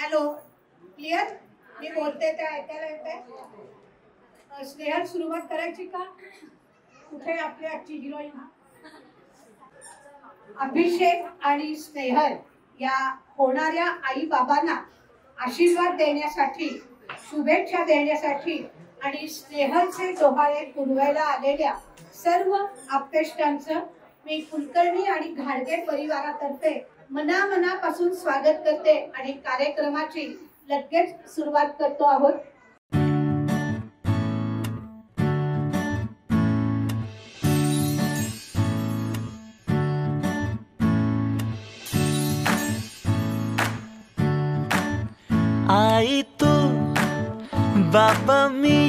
Hello, clear? मी बोलते ते ऐकायला येतंय? स्नेहल सुरुवात करायची का? कुठे आपली आजची हिरोईन? अभिषेक आणि स्नेहल या होणाऱ्या आई बाबांना आशीर्वाद देण्यासाठी, शुभेच्छा देण्यासाठी आणि स्नेहलचे डोहाळे पुरवायला आलेल्या सर्व आप्तेष्टांचं मी कुलकर्णी आणि घाडगे परिवारातर्फे मनापासून स्वागत करते आणि कार्यक्रमाची लगेच सुरुवात करतो आहोत. आई तू बाबा मी,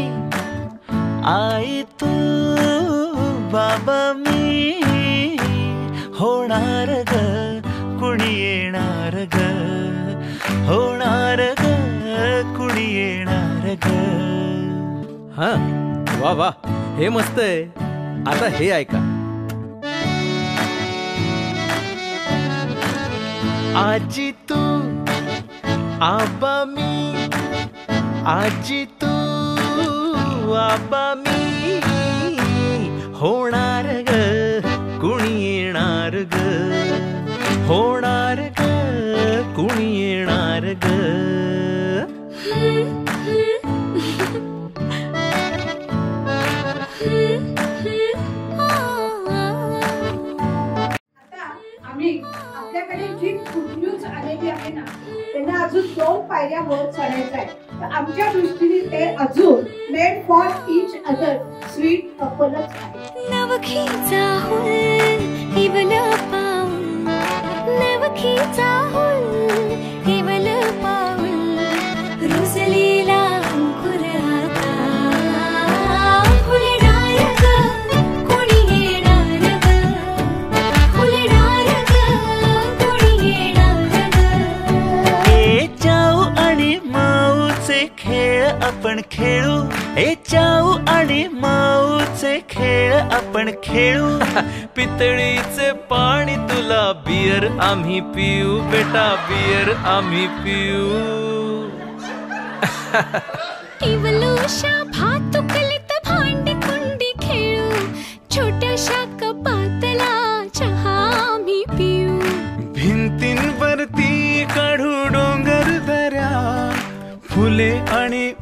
आई तू बाबा मी, होणार ग कुणी येणार ग, होणार ग कुणी येणार ग. हा, वा वा, हे मस्त आहे. आता हे ऐका. आजी तू आबा मी, आजी तू आबा मी, होणार ग कुणी येणार ग, होणार ग कुणी येणार ग. आता आम्ही आपल्याकडे जी गुड न्यूज आलेली आहे ना, त्यांना अजून 2 पायऱ्या वर चढायचं आहे. तर आमच्या दृष्टीने ते अजून made for each other sweet कपलच आहे. नवखीचा हुल हिवल पाऊल, नवखीचा हुल हिवल पाऊल, रुजलेला अंकुर आता फुलणार ग कोणी येणार ग, फुलणार ग कोणी येणार ग. ए चाऊ आणि माऊचे खेळ आपण खेळू, ए चाऊ आणि माऊचे खेळ आपण खेळू. पितळीचे पाणी तुला, बियर आम्ही पिऊ बेटा, बियर आम्ही पिऊ. इवलूशा भातुकलीत भांडी कुंडी खेळू, छोट्याशा कपातला चहा आम्ही पिऊ. भिंतींवरती काढू डोंगर दऱ्या, फुले आणि